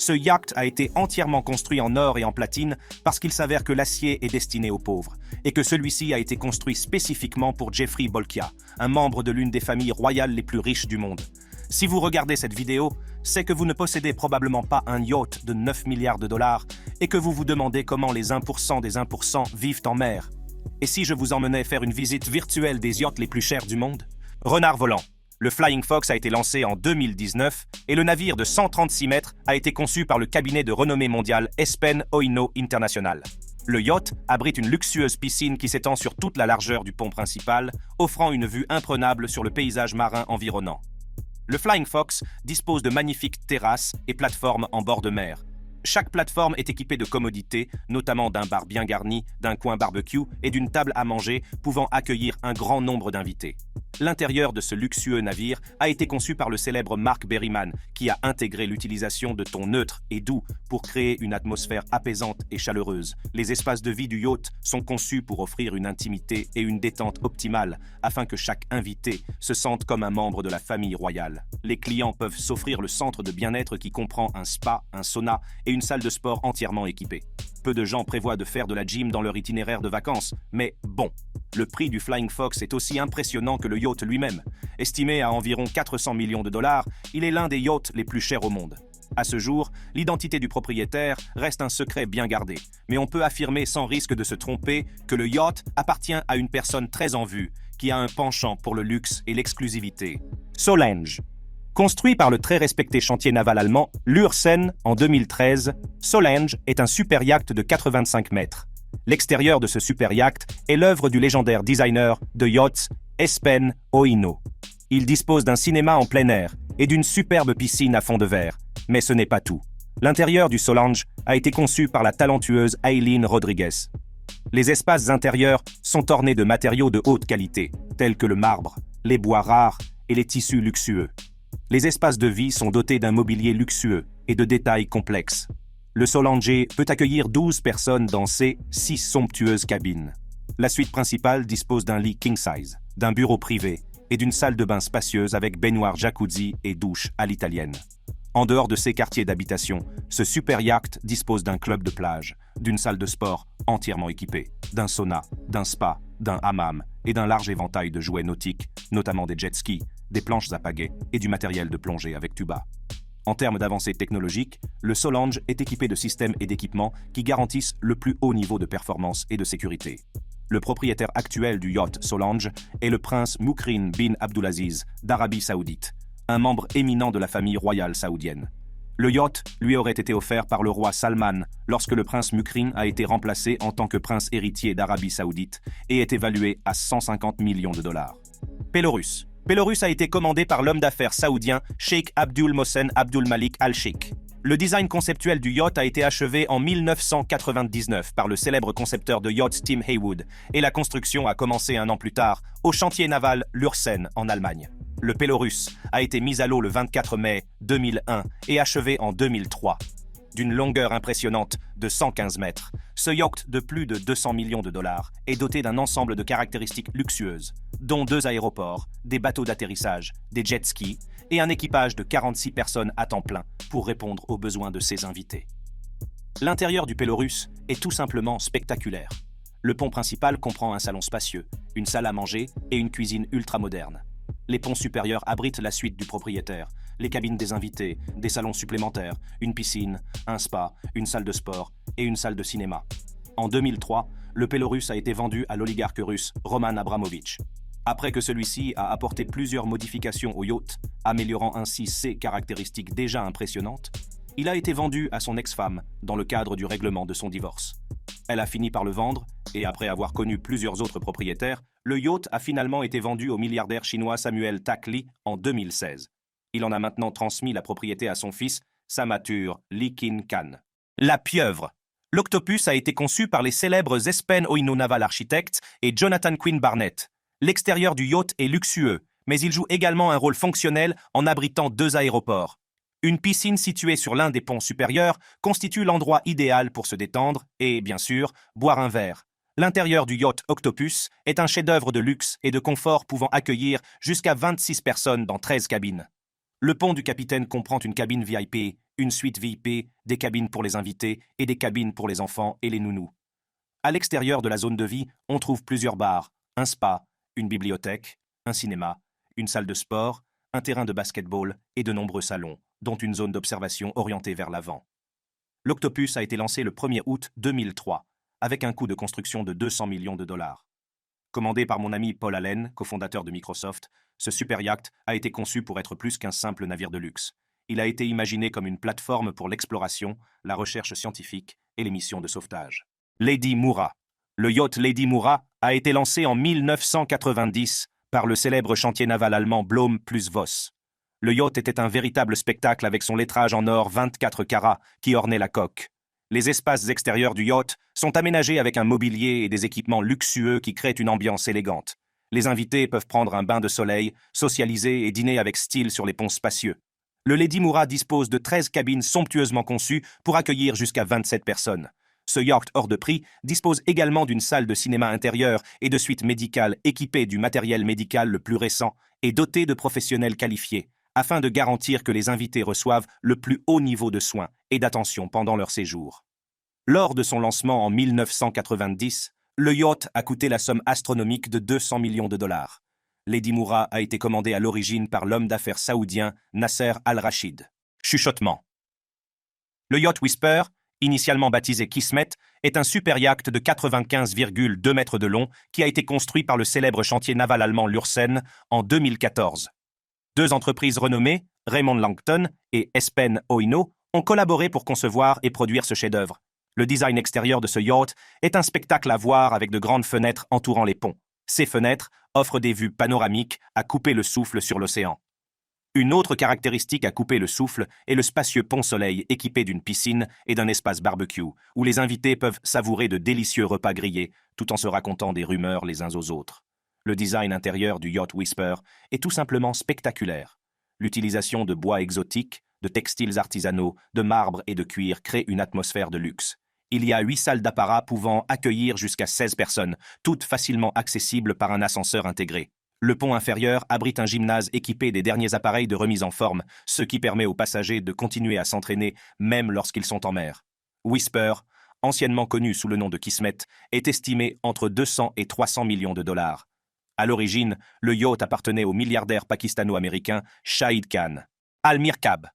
Ce yacht a été entièrement construit en or et en platine parce qu'il s'avère que l'acier est destiné aux pauvres et que celui-ci a été construit spécifiquement pour Jeffrey Bolkia, un membre de l'une des familles royales les plus riches du monde. Si vous regardez cette vidéo, c'est que vous ne possédez probablement pas un yacht de 9 milliards de dollars et que vous vous demandez comment les 1% des 1% vivent en mer. Et si je vous emmenais faire une visite virtuelle des yachts les plus chers du monde? Renard volant. Le Flying Fox a été lancé en 2019 et le navire de 136 mètres a été conçu par le cabinet de renommée mondiale Espen Oino International. Le yacht abrite une luxueuse piscine qui s'étend sur toute la largeur du pont principal, offrant une vue imprenable sur le paysage marin environnant. Le Flying Fox dispose de magnifiques terrasses et plateformes en bord de mer. Chaque plateforme est équipée de commodités, notamment d'un bar bien garni, d'un coin barbecue et d'une table à manger pouvant accueillir un grand nombre d'invités. L'intérieur de ce luxueux navire a été conçu par le célèbre Mark Berryman, qui a intégré l'utilisation de tons neutres et doux pour créer une atmosphère apaisante et chaleureuse. Les espaces de vie du yacht sont conçus pour offrir une intimité et une détente optimale, afin que chaque invité se sente comme un membre de la famille royale. Les clients peuvent s'offrir le centre de bien-être qui comprend un spa, un sauna et une salle de sport entièrement équipée. Peu de gens prévoient de faire de la gym dans leur itinéraire de vacances, mais bon, le prix du Flying Fox est aussi impressionnant que le yacht lui-même. Estimé à environ 400 millions de dollars, il est l'un des yachts les plus chers au monde. À ce jour, l'identité du propriétaire reste un secret bien gardé, mais on peut affirmer sans risque de se tromper que le yacht appartient à une personne très en vue, qui a un penchant pour le luxe et l'exclusivité. Solange. Construit par le très respecté chantier naval allemand Lürssen en 2013, Solange est un super yacht de 85 mètres. L'extérieur de ce super yacht est l'œuvre du légendaire designer de yachts Espen Oino. Il dispose d'un cinéma en plein air et d'une superbe piscine à fond de verre. Mais ce n'est pas tout. L'intérieur du Solange a été conçu par la talentueuse Aileen Rodriguez. Les espaces intérieurs sont ornés de matériaux de haute qualité, tels que le marbre, les bois rares et les tissus luxueux. Les espaces de vie sont dotés d'un mobilier luxueux et de détails complexes. Le Solange peut accueillir 12 personnes dans ses 6 somptueuses cabines. La suite principale dispose d'un lit king size, d'un bureau privé et d'une salle de bain spacieuse avec baignoire jacuzzi et douche à l'italienne. En dehors de ces quartiers d'habitation, ce super yacht dispose d'un club de plage, d'une salle de sport entièrement équipée, d'un sauna, d'un spa, d'un hammam et d'un large éventail de jouets nautiques, notamment des jet skis, des planches à pagaie et du matériel de plongée avec tuba. En termes d'avancées technologiques, le Solange est équipé de systèmes et d'équipements qui garantissent le plus haut niveau de performance et de sécurité. Le propriétaire actuel du yacht Solange est le prince Moukrin bin Abdulaziz d'Arabie Saoudite, un membre éminent de la famille royale saoudienne. Le yacht lui aurait été offert par le roi Salman lorsque le prince Moukrin a été remplacé en tant que prince héritier d'Arabie Saoudite et est évalué à 150 millions de dollars. Pélorus. Pélorus a été commandé par l'homme d'affaires saoudien Sheikh Abdul Mohsen Abdul Malik Al-Sheikh. Le design conceptuel du yacht a été achevé en 1999 par le célèbre concepteur de yachts Tim Haywood et la construction a commencé un an plus tard au chantier naval Lürssen en Allemagne. Le Pélorus a été mis à l'eau le 24 mai 2001 et achevé en 2003. D'une longueur impressionnante de 115 mètres, ce yacht de plus de 200 millions de dollars est doté d'un ensemble de caractéristiques luxueuses, dont 2 aéroports, des bateaux d'atterrissage, des jet skis et un équipage de 46 personnes à temps plein pour répondre aux besoins de ses invités. L'intérieur du Pélorus est tout simplement spectaculaire. Le pont principal comprend un salon spacieux, une salle à manger et une cuisine ultra-moderne. Les ponts supérieurs abritent la suite du propriétaire, les cabines des invités, des salons supplémentaires, une piscine, un spa, une salle de sport et une salle de cinéma. En 2003, le Pélorus a été vendu à l'oligarque russe Roman Abramovich. Après que celui-ci a apporté plusieurs modifications au yacht, améliorant ainsi ses caractéristiques déjà impressionnantes, il a été vendu à son ex-femme dans le cadre du règlement de son divorce. Elle a fini par le vendre et après avoir connu plusieurs autres propriétaires, le yacht a finalement été vendu au milliardaire chinois Samuel Tak Li en 2016. Il en a maintenant transmis la propriété à son fils, Samatur Lee Kin Kan. La pieuvre. L'Octopus a été conçu par les célèbres Espen Oino Naval Architects et Jonathan Quinn Barnett. L'extérieur du yacht est luxueux, mais il joue également un rôle fonctionnel en abritant 2 aéroports. Une piscine située sur l'un des ponts supérieurs constitue l'endroit idéal pour se détendre et, bien sûr, boire un verre. L'intérieur du yacht Octopus est un chef-d'œuvre de luxe et de confort pouvant accueillir jusqu'à 26 personnes dans 13 cabines. Le pont du capitaine comprend une cabine VIP une suite VIP, des cabines pour les invités et des cabines pour les enfants et les nounous. À l'extérieur de la zone de vie, on trouve plusieurs bars, un spa, une bibliothèque, un cinéma, une salle de sport, un terrain de basketball et de nombreux salons, dont une zone d'observation orientée vers l'avant. L'Octopus a été lancé le 1er août 2003, avec un coût de construction de 200 millions de dollars. Commandé par mon ami Paul Allen, cofondateur de Microsoft, ce super yacht a été conçu pour être plus qu'un simple navire de luxe. Il a été imaginé comme une plateforme pour l'exploration, la recherche scientifique et les missions de sauvetage. Lady Moura. Le yacht Lady Moura a été lancé en 1990 par le célèbre chantier naval allemand Blohm plus Voss. Le yacht était un véritable spectacle avec son lettrage en or 24 carats qui ornait la coque. Les espaces extérieurs du yacht sont aménagés avec un mobilier et des équipements luxueux qui créent une ambiance élégante. Les invités peuvent prendre un bain de soleil, socialiser et dîner avec style sur les ponts spacieux. Le Lady Moura dispose de 13 cabines somptueusement conçues pour accueillir jusqu'à 27 personnes. Ce yacht hors de prix dispose également d'une salle de cinéma intérieure et de suites médicales équipées du matériel médical le plus récent et dotées de professionnels qualifiés, afin de garantir que les invités reçoivent le plus haut niveau de soins et d'attention pendant leur séjour. Lors de son lancement en 1990, le yacht a coûté la somme astronomique de 200 millions de dollars. Lady Moura a été commandée à l'origine par l'homme d'affaires saoudien Nasser Al-Rachid. Chuchotement. Le yacht Whisper, initialement baptisé Kismet, est un super yacht de 95,2 mètres de long qui a été construit par le célèbre chantier naval allemand Lürssen en 2014. Deux entreprises renommées, Raymond Langton et Espen Oino, ont collaboré pour concevoir et produire ce chef-d'œuvre. Le design extérieur de ce yacht est un spectacle à voir avec de grandes fenêtres entourant les ponts. Ces fenêtres offrent des vues panoramiques à couper le souffle sur l'océan. Une autre caractéristique à couper le souffle est le spacieux pont-soleil équipé d'une piscine et d'un espace barbecue, où les invités peuvent savourer de délicieux repas grillés tout en se racontant des rumeurs les uns aux autres. Le design intérieur du yacht Whisper est tout simplement spectaculaire. L'utilisation de bois exotiques, de textiles artisanaux, de marbre et de cuir crée une atmosphère de luxe. Il y a 8 salles d'apparat pouvant accueillir jusqu'à 16 personnes, toutes facilement accessibles par un ascenseur intégré. Le pont inférieur abrite un gymnase équipé des derniers appareils de remise en forme, ce qui permet aux passagers de continuer à s'entraîner même lorsqu'ils sont en mer. Whisper, anciennement connu sous le nom de Kismet, est estimé entre 200 et 300 millions de dollars. À l'origine, le yacht appartenait au milliardaire pakistano-américain Shahid Khan. Al-Mirkab.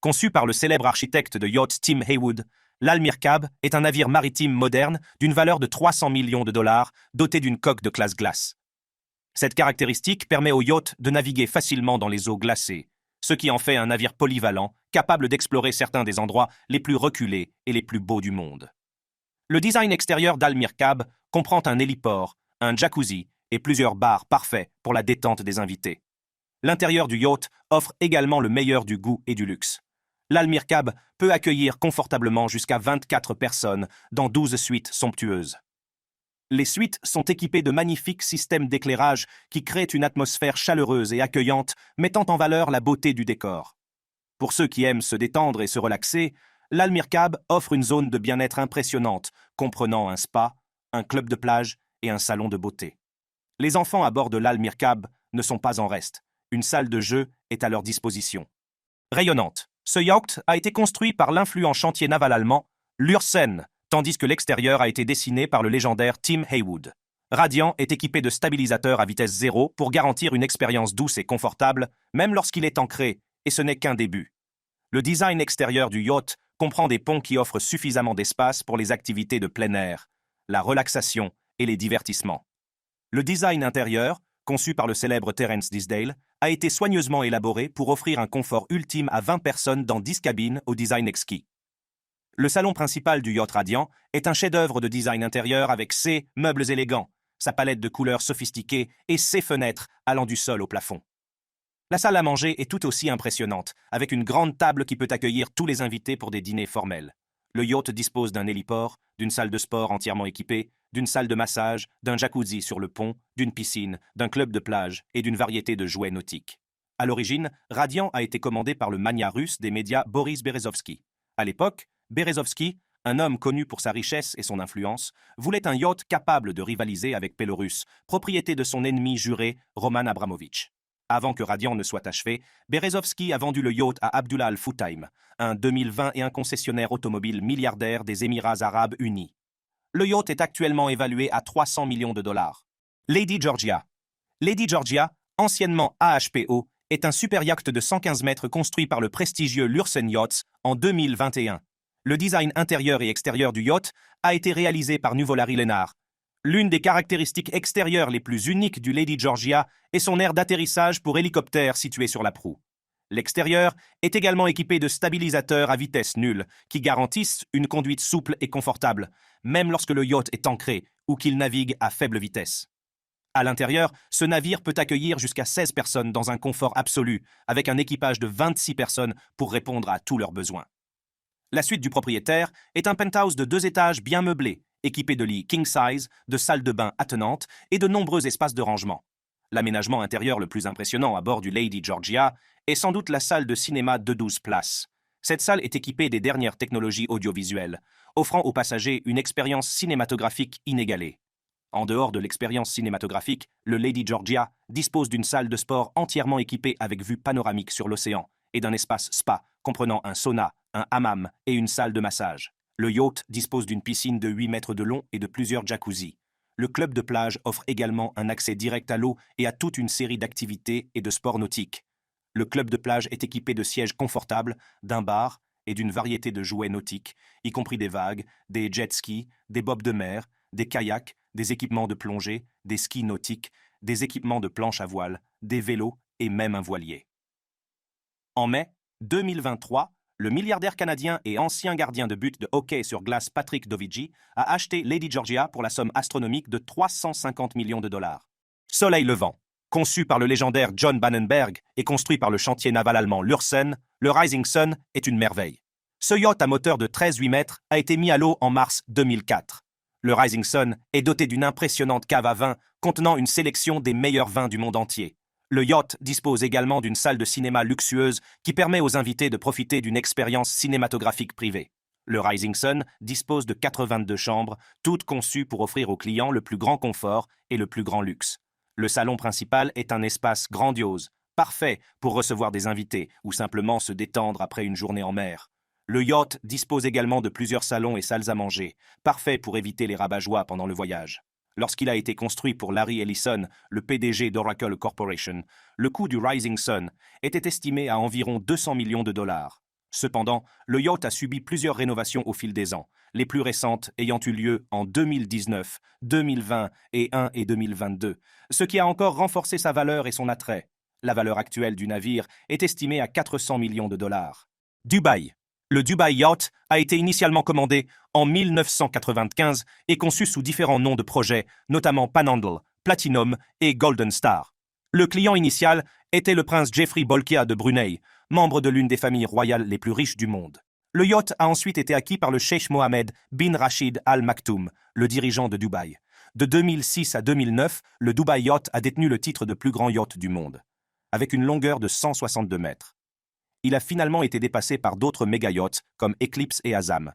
Conçu par le célèbre architecte de yacht Tim Haywood, l'Al-Mirkab est un navire maritime moderne d'une valeur de 300 millions de dollars, doté d'une coque de classe glace. Cette caractéristique permet au yacht de naviguer facilement dans les eaux glacées, ce qui en fait un navire polyvalent, capable d'explorer certains des endroits les plus reculés et les plus beaux du monde. Le design extérieur d'Al-Mirkab comprend un héliport, un jacuzzi et plusieurs bars parfaits pour la détente des invités. L'intérieur du yacht offre également le meilleur du goût et du luxe. L'Al-Mirkab peut accueillir confortablement jusqu'à 24 personnes dans 12 suites somptueuses. Les suites sont équipées de magnifiques systèmes d'éclairage qui créent une atmosphère chaleureuse et accueillante, mettant en valeur la beauté du décor. Pour ceux qui aiment se détendre et se relaxer, l'Al-Mirkab offre une zone de bien-être impressionnante, comprenant un spa, un club de plage et un salon de beauté. Les enfants à bord de l'Al-Mirkab ne sont pas en reste. Une salle de jeu est à leur disposition. Rayonnante, ce yacht a été construit par l'influent chantier naval allemand Lürssen, tandis que l'extérieur a été dessiné par le légendaire Tim Haywood. Radiant est équipé de stabilisateurs à vitesse zéro pour garantir une expérience douce et confortable, même lorsqu'il est ancré, et ce n'est qu'un début. Le design extérieur du yacht comprend des ponts qui offrent suffisamment d'espace pour les activités de plein air, la relaxation et les divertissements. Le design intérieur, conçu par le célèbre Terence Disdale, a été soigneusement élaboré pour offrir un confort ultime à 20 personnes dans 10 cabines au design exquis. Le salon principal du yacht Radiant est un chef-d'œuvre de design intérieur avec ses meubles élégants, sa palette de couleurs sophistiquée et ses fenêtres allant du sol au plafond. La salle à manger est tout aussi impressionnante, avec une grande table qui peut accueillir tous les invités pour des dîners formels. Le yacht dispose d'un héliport, d'une salle de sport entièrement équipée, d'une salle de massage, d'un jacuzzi sur le pont, d'une piscine, d'un club de plage et d'une variété de jouets nautiques. À l'origine, Radiant a été commandé par le magnat russe des médias Boris Berezovsky. À l'époque, Berezovsky, un homme connu pour sa richesse et son influence, voulait un yacht capable de rivaliser avec Pelorus, propriété de son ennemi juré Roman Abramovitch. Avant que Radiant ne soit achevé, Berezovski a vendu le yacht à Abdullah Al Futtaim, un 2020 et un concessionnaire automobile milliardaire des Émirats arabes unis. Le yacht est actuellement évalué à 300 millions de dollars. Lady Georgia. Lady Georgia, anciennement AHPO, est un super yacht de 115 mètres construit par le prestigieux Lursen Yachts en 2021. Le design intérieur et extérieur du yacht a été réalisé par Nuvolari Lennar. L'une des caractéristiques extérieures les plus uniques du Lady Georgia est son aire d'atterrissage pour hélicoptère situé sur la proue. L'extérieur est également équipé de stabilisateurs à vitesse nulle qui garantissent une conduite souple et confortable, même lorsque le yacht est ancré ou qu'il navigue à faible vitesse. À l'intérieur, ce navire peut accueillir jusqu'à 16 personnes dans un confort absolu, avec un équipage de 26 personnes pour répondre à tous leurs besoins. La suite du propriétaire est un penthouse de 2 étages bien meublé, équipé de lits king size, de salles de bain attenantes et de nombreux espaces de rangement. L'aménagement intérieur le plus impressionnant à bord du Lady Georgia est sans doute la salle de cinéma de 12 places. Cette salle est équipée des dernières technologies audiovisuelles, offrant aux passagers une expérience cinématographique inégalée. En dehors de l'expérience cinématographique, le Lady Georgia dispose d'une salle de sport entièrement équipée avec vue panoramique sur l'océan et d'un espace spa comprenant un sauna, un hammam et une salle de massage. Le yacht dispose d'une piscine de 8 mètres de long et de plusieurs jacuzzis. Le club de plage offre également un accès direct à l'eau et à toute une série d'activités et de sports nautiques. Le club de plage est équipé de sièges confortables, d'un bar et d'une variété de jouets nautiques, y compris des vagues, des jet skis, des bobs de mer, des kayaks, des équipements de plongée, des skis nautiques, des équipements de planche à voile, des vélos et même un voilier. En mai 2023, le milliardaire canadien et ancien gardien de but de hockey sur glace Patrick Dovigi a acheté Lady Georgia pour la somme astronomique de 350 millions de dollars. Soleil levant. Conçu par le légendaire John Bannenberg et construit par le chantier naval allemand Lürsen, le Rising Sun est une merveille. Ce yacht à moteur de 13,8 mètres a été mis à l'eau en mars 2004. Le Rising Sun est doté d'une impressionnante cave à vin contenant une sélection des meilleurs vins du monde entier. Le yacht dispose également d'une salle de cinéma luxueuse qui permet aux invités de profiter d'une expérience cinématographique privée. Le Rising Sun dispose de 82 chambres, toutes conçues pour offrir aux clients le plus grand confort et le plus grand luxe. Le salon principal est un espace grandiose, parfait pour recevoir des invités ou simplement se détendre après une journée en mer. Le yacht dispose également de plusieurs salons et salles à manger, parfaits pour éviter les rabat-joie pendant le voyage. Lorsqu'il a été construit pour Larry Ellison, le PDG d'Oracle Corporation, le coût du Rising Sun était estimé à environ 200 millions de dollars. Cependant, le yacht a subi plusieurs rénovations au fil des ans, les plus récentes ayant eu lieu en 2019, 2020 et 2022, ce qui a encore renforcé sa valeur et son attrait. La valeur actuelle du navire est estimée à 400 millions de dollars. Dubaï. Le Dubai Yacht a été initialement commandé en 1995 et conçu sous différents noms de projets, notamment Panhandle, Platinum et Golden Star. Le client initial était le prince Jeffrey Bolkiah de Brunei, membre de l'une des familles royales les plus riches du monde. Le yacht a ensuite été acquis par le cheikh Mohammed bin Rashid Al Maktoum, le dirigeant de Dubaï. De 2006 à 2009, le Dubai Yacht a détenu le titre de plus grand yacht du monde, avec une longueur de 162 mètres. Il a finalement été dépassé par d'autres méga-yachts comme Eclipse et Azam.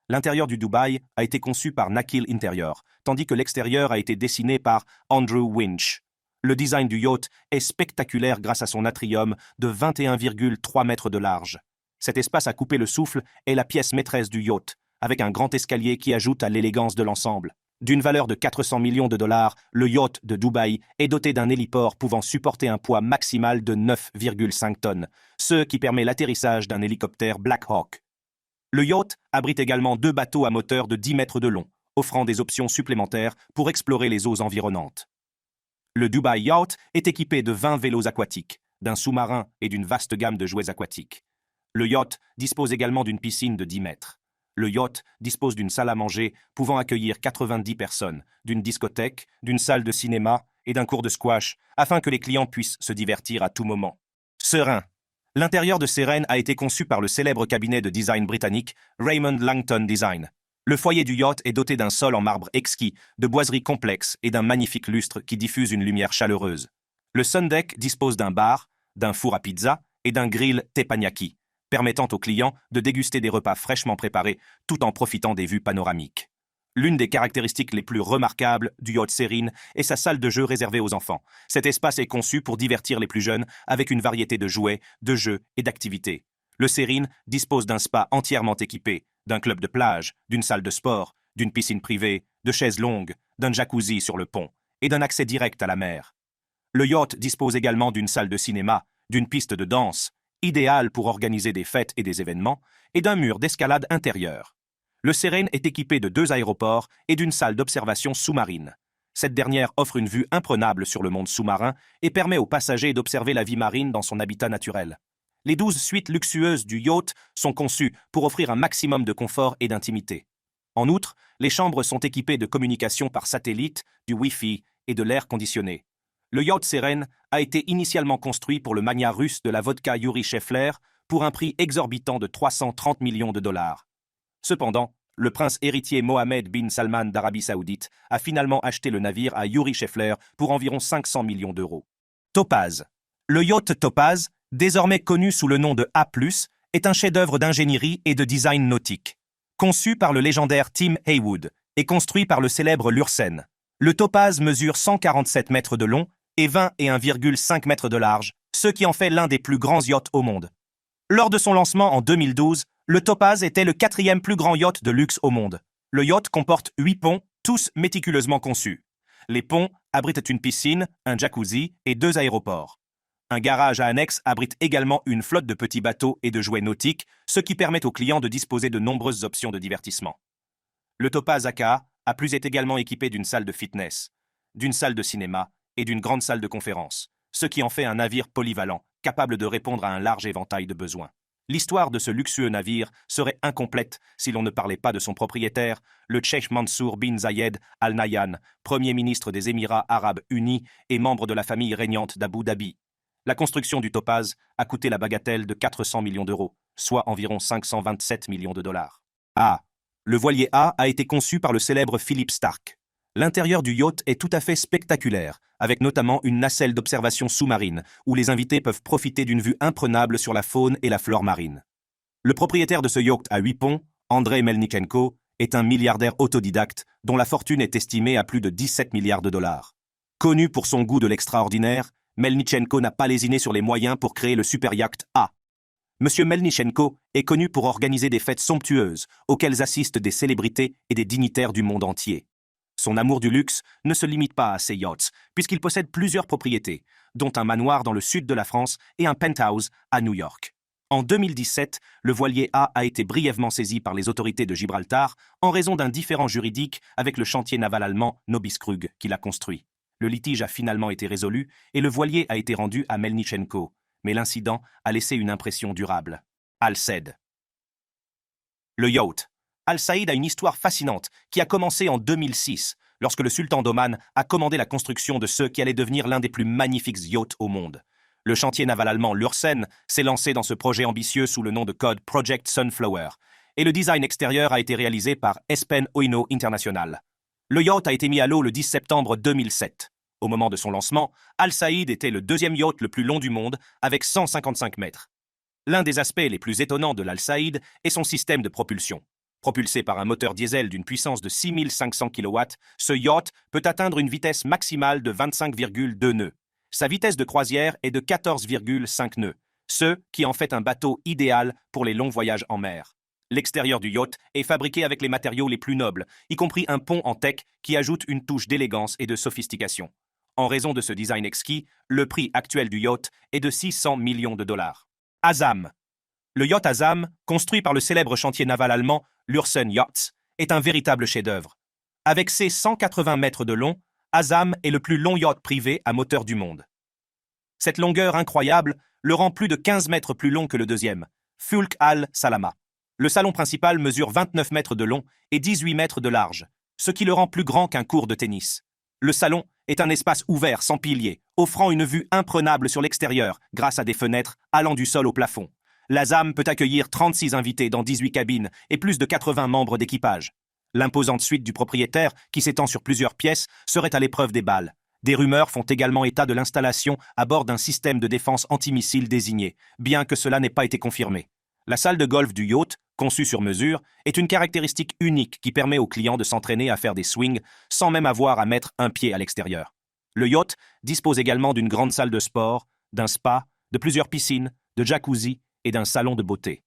L'intérieur du Dubaï a été conçu par Nakil Interior, tandis que l'extérieur a été dessiné par Andrew Winch. Le design du yacht est spectaculaire grâce à son atrium de 21,3 mètres de large. Cet espace à couper le souffle est la pièce maîtresse du yacht, avec un grand escalier qui ajoute à l'élégance de l'ensemble. D'une valeur de 400 millions de dollars, le yacht de Dubaï est doté d'un héliport pouvant supporter un poids maximal de 9,5 tonnes, ce qui permet l'atterrissage d'un hélicoptère Black Hawk. Le yacht abrite également 2 bateaux à moteur de 10 mètres de long, offrant des options supplémentaires pour explorer les eaux environnantes. Le Dubai Yacht est équipé de 20 vélos aquatiques, d'un sous-marin et d'une vaste gamme de jouets aquatiques. Le yacht dispose également d'une piscine de 10 mètres. Le yacht dispose d'une salle à manger pouvant accueillir 90 personnes, d'une discothèque, d'une salle de cinéma et d'un cours de squash, afin que les clients puissent se divertir à tout moment. Serein. L'intérieur de Sérène a été conçu par le célèbre cabinet de design britannique Raymond Langton Design. Le foyer du yacht est doté d'un sol en marbre exquis, de boiseries complexes et d'un magnifique lustre qui diffuse une lumière chaleureuse. Le Sundeck dispose d'un bar, d'un four à pizza et d'un grill teppanyaki, permettant aux clients de déguster des repas fraîchement préparés tout en profitant des vues panoramiques. L'une des caractéristiques les plus remarquables du yacht Serene est sa salle de jeu réservée aux enfants. Cet espace est conçu pour divertir les plus jeunes avec une variété de jouets, de jeux et d'activités. Le Serene dispose d'un spa entièrement équipé, d'un club de plage, d'une salle de sport, d'une piscine privée, de chaises longues, d'un jacuzzi sur le pont et d'un accès direct à la mer. Le yacht dispose également d'une salle de cinéma, d'une piste de danse, idéale pour organiser des fêtes et des événements, et d'un mur d'escalade intérieur. Le Serene est équipé de 2 aéroports et d'une salle d'observation sous-marine. Cette dernière offre une vue imprenable sur le monde sous-marin et permet aux passagers d'observer la vie marine dans son habitat naturel. Les 12 suites luxueuses du yacht sont conçues pour offrir un maximum de confort et d'intimité. En outre, les chambres sont équipées de communications par satellite, du Wi-Fi et de l'air conditionné. Le yacht Serene a été initialement construit pour le magnat russe de la vodka Yuri Shefler pour un prix exorbitant de 330 millions de dollars. Cependant, le prince héritier Mohammed bin Salman d'Arabie Saoudite a finalement acheté le navire à Yuri Shefler pour environ 500 millions d'euros. Topaz. Le yacht Topaz, désormais connu sous le nom de A+, est un chef-d'œuvre d'ingénierie et de design nautique. Conçu par le légendaire Tim Haywood et construit par le célèbre Lursen. Le Topaz mesure 147 mètres de long et 21,5 mètres de large, ce qui en fait l'un des plus grands yachts au monde. Lors de son lancement en 2012, le Topaz était le 4e plus grand yacht de luxe au monde. Le yacht comporte 8 ponts, tous méticuleusement conçus. Les ponts abritent une piscine, un jacuzzi et 2 aéroports. Un garage à annexe abrite également une flotte de petits bateaux et de jouets nautiques, ce qui permet aux clients de disposer de nombreuses options de divertissement. Le Topaz Aka est également équipé d'une salle de fitness, d'une salle de cinéma et d'une grande salle de conférence, ce qui en fait un navire polyvalent, capable de répondre à un large éventail de besoins. L'histoire de ce luxueux navire serait incomplète si l'on ne parlait pas de son propriétaire, le Cheikh Mansour bin Zayed Al Nahyan, Premier ministre des Émirats arabes unis et membre de la famille régnante d'Abu Dhabi. La construction du Topaz a coûté la bagatelle de 400 millions d'euros, soit environ 527 millions de dollars. Le voilier A été conçu par le célèbre Philip Stark. L'intérieur du yacht est tout à fait spectaculaire, avec notamment une nacelle d'observation sous-marine, où les invités peuvent profiter d'une vue imprenable sur la faune et la flore marine. Le propriétaire de ce yacht à 8 ponts, Andrei Melnichenko, est un milliardaire autodidacte dont la fortune est estimée à plus de 17 milliards de dollars. Connu pour son goût de l'extraordinaire, Melnichenko n'a pas lésiné sur les moyens pour créer le super yacht A. Monsieur Melnichenko est connu pour organiser des fêtes somptueuses auxquelles assistent des célébrités et des dignitaires du monde entier. Son amour du luxe ne se limite pas à ses yachts, puisqu'il possède plusieurs propriétés, dont un manoir dans le sud de la France et un penthouse à New York. En 2017, le voilier A été brièvement saisi par les autorités de Gibraltar en raison d'un différend juridique avec le chantier naval allemand Nobiskrug qui l'a construit. Le litige a finalement été résolu et le voilier a été rendu à Melnichenko, mais l'incident a laissé une impression durable. Al Said. Le yacht. Al Said a une histoire fascinante qui a commencé en 2006, lorsque le sultan d'Oman a commandé la construction de ce qui allait devenir l'un des plus magnifiques yachts au monde. Le chantier naval allemand Lursen s'est lancé dans ce projet ambitieux sous le nom de code Project Sunflower, et le design extérieur a été réalisé par Espen Oino International. Le yacht a été mis à l'eau le 10 septembre 2007. Au moment de son lancement, Al Said était le 2e yacht le plus long du monde, avec 155 mètres. L'un des aspects les plus étonnants de l'Al Said est son système de propulsion. Propulsé par un moteur diesel d'une puissance de 6500 kW, ce yacht peut atteindre une vitesse maximale de 25,2 nœuds. Sa vitesse de croisière est de 14,5 nœuds, ce qui en fait un bateau idéal pour les longs voyages en mer. L'extérieur du yacht est fabriqué avec les matériaux les plus nobles, y compris un pont en teck qui ajoute une touche d'élégance et de sophistication. En raison de ce design exquis, le prix actuel du yacht est de 600 millions de dollars. Azam. Le yacht Azam, construit par le célèbre chantier naval allemand Lursen Yachts, est un véritable chef-d'œuvre. Avec ses 180 mètres de long, Azam est le plus long yacht privé à moteur du monde. Cette longueur incroyable le rend plus de 15 mètres plus long que le deuxième, Fulk Al-Salama. Le salon principal mesure 29 mètres de long et 18 mètres de large, ce qui le rend plus grand qu'un court de tennis. Le salon est un espace ouvert sans piliers, offrant une vue imprenable sur l'extérieur grâce à des fenêtres allant du sol au plafond. L'Azam peut accueillir 36 invités dans 18 cabines et plus de 80 membres d'équipage. L'imposante suite du propriétaire, qui s'étend sur plusieurs pièces, serait à l'épreuve des balles. Des rumeurs font également état de l'installation à bord d'un système de défense antimissile désigné, bien que cela n'ait pas été confirmé. La salle de golf du yacht, conçu sur mesure, est une caractéristique unique qui permet aux clients de s'entraîner à faire des swings sans même avoir à mettre un pied à l'extérieur. Le yacht dispose également d'une grande salle de sport, d'un spa, de plusieurs piscines, de jacuzzi et d'un salon de beauté.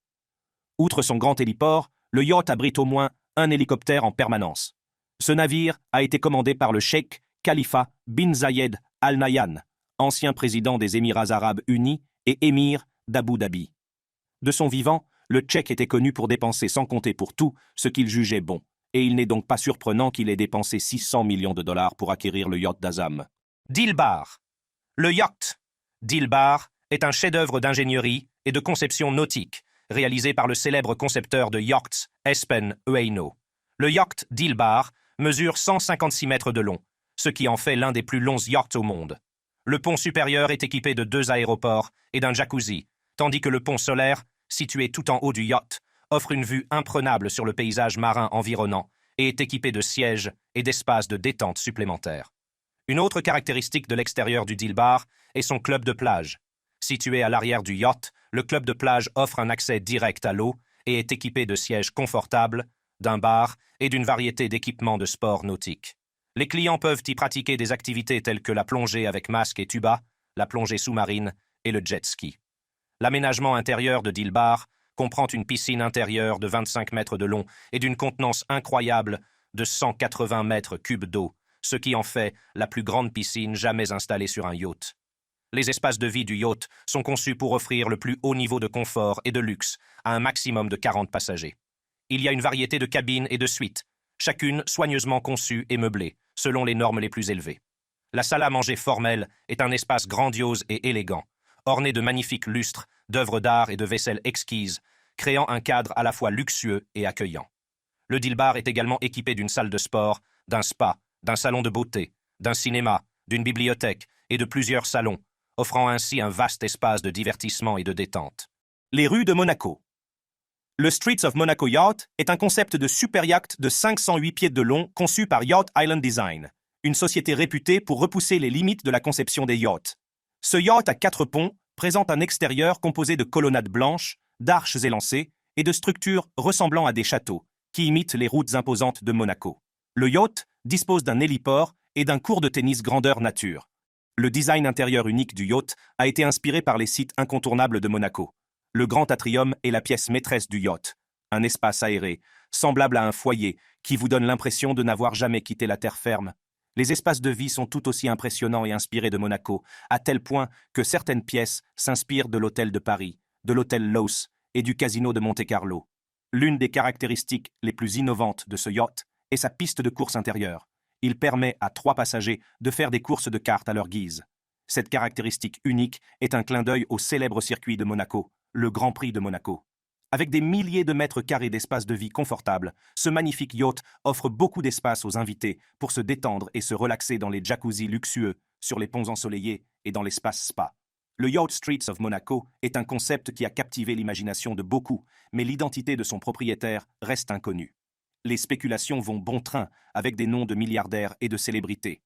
Outre son grand héliport, le yacht abrite au moins un hélicoptère en permanence. Ce navire a été commandé par le cheikh Khalifa bin Zayed Al Nahyan, ancien président des Émirats arabes unis et émir d'Abu Dhabi. De son vivant, le Tchèque était connu pour dépenser sans compter pour tout ce qu'il jugeait bon, et il n'est donc pas surprenant qu'il ait dépensé 600 millions de dollars pour acquérir le yacht d'Azam. Dilbar. Le yacht Dilbar est un chef-d'œuvre d'ingénierie et de conception nautique, réalisé par le célèbre concepteur de yachts Espen Ueno. Le yacht Dilbar mesure 156 mètres de long, ce qui en fait l'un des plus longs yachts au monde. Le pont supérieur est équipé de 2 aéroports et d'un jacuzzi, tandis que le pont solaire, situé tout en haut du yacht, offre une vue imprenable sur le paysage marin environnant et est équipé de sièges et d'espaces de détente supplémentaires. Une autre caractéristique de l'extérieur du Dilbar est son club de plage. Situé à l'arrière du yacht, le club de plage offre un accès direct à l'eau et est équipé de sièges confortables, d'un bar et d'une variété d'équipements de sport nautique. Les clients peuvent y pratiquer des activités telles que la plongée avec masque et tuba, la plongée sous-marine et le jet ski. L'aménagement intérieur de Dilbar comprend une piscine intérieure de 25 mètres de long et d'une contenance incroyable de 180 mètres cubes d'eau, ce qui en fait la plus grande piscine jamais installée sur un yacht. Les espaces de vie du yacht sont conçus pour offrir le plus haut niveau de confort et de luxe à un maximum de 40 passagers. Il y a une variété de cabines et de suites, chacune soigneusement conçue et meublée, selon les normes les plus élevées. La salle à manger formelle est un espace grandiose et élégant, orné de magnifiques lustres, d'œuvres d'art et de vaisselle exquise, créant un cadre à la fois luxueux et accueillant. Le Dilbar est également équipé d'une salle de sport, d'un spa, d'un salon de beauté, d'un cinéma, d'une bibliothèque et de plusieurs salons, offrant ainsi un vaste espace de divertissement et de détente. Les rues de Monaco. Le Streets of Monaco Yacht est un concept de super yacht de 508 pieds de long conçu par Yacht Island Design, une société réputée pour repousser les limites de la conception des yachts. Ce yacht à 4 ponts présente un extérieur composé de colonnades blanches, d'arches élancées et de structures ressemblant à des châteaux, qui imitent les routes imposantes de Monaco. Le yacht dispose d'un héliport et d'un court de tennis grandeur nature. Le design intérieur unique du yacht a été inspiré par les sites incontournables de Monaco. Le grand atrium est la pièce maîtresse du yacht, un espace aéré, semblable à un foyer, qui vous donne l'impression de n'avoir jamais quitté la terre ferme. Les espaces de vie sont tout aussi impressionnants et inspirés de Monaco, à tel point que certaines pièces s'inspirent de l'hôtel de Paris, de l'hôtel Loews et du casino de Monte-Carlo. L'une des caractéristiques les plus innovantes de ce yacht est sa piste de course intérieure. Il permet à 3 passagers de faire des courses de karts à leur guise. Cette caractéristique unique est un clin d'œil au célèbre circuit de Monaco, le Grand Prix de Monaco. Avec des milliers de mètres carrés d'espace de vie confortable, ce magnifique yacht offre beaucoup d'espace aux invités pour se détendre et se relaxer dans les jacuzzis luxueux, sur les ponts ensoleillés et dans l'espace spa. Le Yacht Streets of Monaco est un concept qui a captivé l'imagination de beaucoup, mais l'identité de son propriétaire reste inconnue. Les spéculations vont bon train avec des noms de milliardaires et de célébrités.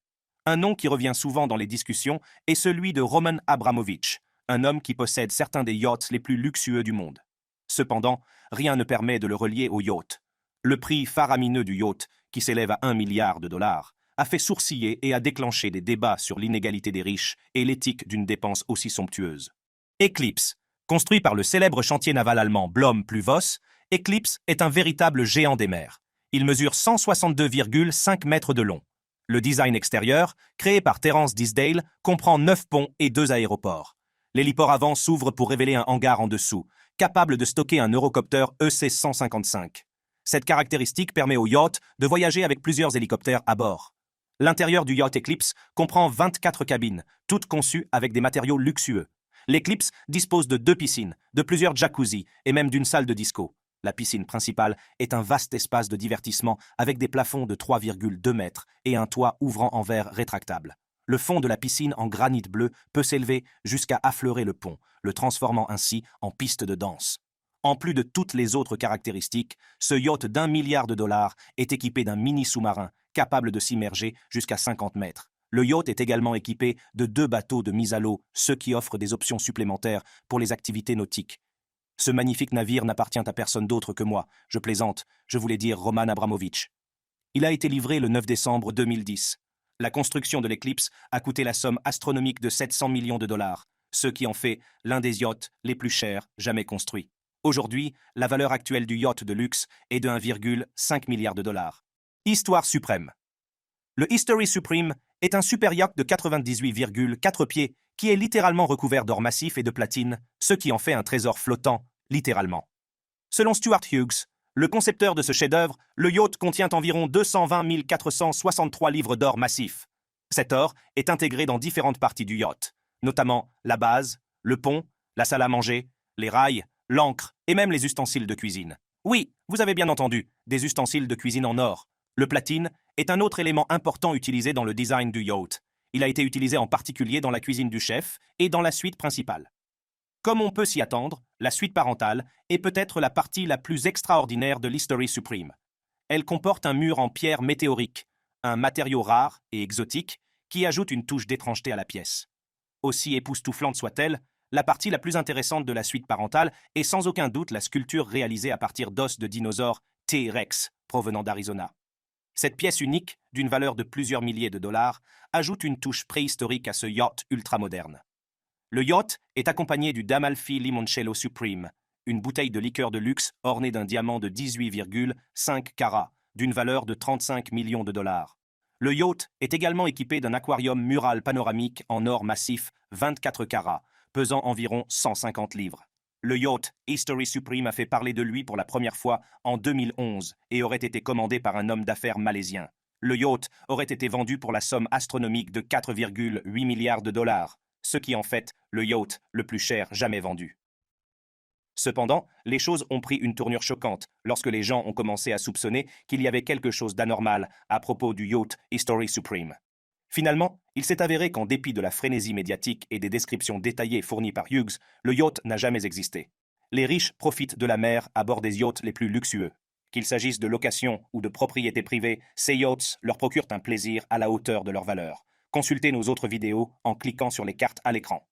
Un nom qui revient souvent dans les discussions est celui de Roman Abramovich, un homme qui possède certains des yachts les plus luxueux du monde. Cependant, rien ne permet de le relier au yacht. Le prix faramineux du yacht, qui s'élève à 1 milliard de dollars, a fait sourciller et a déclenché des débats sur l'inégalité des riches et l'éthique d'une dépense aussi somptueuse. Eclipse. Construit par le célèbre chantier naval allemand Blohm plus Voss, Eclipse est un véritable géant des mers. Il mesure 162,5 mètres de long. Le design extérieur, créé par Terence Disdale, comprend 9 ponts et 2 aéroports. L'héliport avant s'ouvre pour révéler un hangar en dessous, capable de stocker un Eurocopter EC-155. Cette caractéristique permet au yacht de voyager avec plusieurs hélicoptères à bord. L'intérieur du yacht Eclipse comprend 24 cabines, toutes conçues avec des matériaux luxueux. L'Eclipse dispose de 2 piscines, de plusieurs jacuzzis et même d'une salle de disco. La piscine principale est un vaste espace de divertissement avec des plafonds de 3,2 mètres et un toit ouvrant en verre rétractable. Le fond de la piscine en granit bleu peut s'élever jusqu'à affleurer le pont, le transformant ainsi en piste de danse. En plus de toutes les autres caractéristiques, ce yacht d'1 milliard de dollars est équipé d'un mini sous-marin capable de s'immerger jusqu'à 50 mètres. Le yacht est également équipé de 2 bateaux de mise à l'eau, ce qui offre des options supplémentaires pour les activités nautiques. Ce magnifique navire n'appartient à personne d'autre que moi. Je plaisante, je voulais dire Roman Abramovitch. Il a été livré le 9 décembre 2010. La construction de l'Eclipse a coûté la somme astronomique de 700 millions de dollars, ce qui en fait l'un des yachts les plus chers jamais construits. Aujourd'hui, la valeur actuelle du yacht de luxe est de 1,5 milliard de dollars. Histoire suprême. Le History Supreme est un super yacht de 98,4 pieds qui est littéralement recouvert d'or massif et de platine, ce qui en fait un trésor flottant, littéralement. Selon Stuart Hughes, le concepteur de ce chef-d'œuvre, le yacht contient environ 220 463 livres d'or massif. Cet or est intégré dans différentes parties du yacht, notamment la base, le pont, la salle à manger, les rails, l'ancre et même les ustensiles de cuisine. Oui, vous avez bien entendu, des ustensiles de cuisine en or. Le platine est un autre élément important utilisé dans le design du yacht. Il a été utilisé en particulier dans la cuisine du chef et dans la suite principale. Comme on peut s'y attendre, la suite parentale est peut-être la partie la plus extraordinaire de l'History Supreme. Elle comporte un mur en pierre météorique, un matériau rare et exotique qui ajoute une touche d'étrangeté à la pièce. Aussi époustouflante soit-elle, la partie la plus intéressante de la suite parentale est sans aucun doute la sculpture réalisée à partir d'os de dinosaures T-Rex provenant d'Arizona. Cette pièce unique, d'une valeur de plusieurs milliers de dollars, ajoute une touche préhistorique à ce yacht ultramoderne. Le yacht est accompagné du d'Amalfi Limoncello Supreme, une bouteille de liqueur de luxe ornée d'un diamant de 18,5 carats, d'une valeur de 35 millions de dollars. Le yacht est également équipé d'un aquarium mural panoramique en or massif 24 carats, pesant environ 150 livres. Le yacht History Supreme a fait parler de lui pour la première fois en 2011 et aurait été commandé par un homme d'affaires malaisien. Le yacht aurait été vendu pour la somme astronomique de 4,8 milliards de dollars, ce qui en fait le yacht le plus cher jamais vendu. Cependant, les choses ont pris une tournure choquante lorsque les gens ont commencé à soupçonner qu'il y avait quelque chose d'anormal à propos du yacht History Supreme. Finalement, il s'est avéré qu'en dépit de la frénésie médiatique et des descriptions détaillées fournies par Hughes, le yacht n'a jamais existé. Les riches profitent de la mer à bord des yachts les plus luxueux. Qu'il s'agisse de location ou de propriété privée, ces yachts leur procurent un plaisir à la hauteur de leur valeur. Consultez nos autres vidéos en cliquant sur les cartes à l'écran.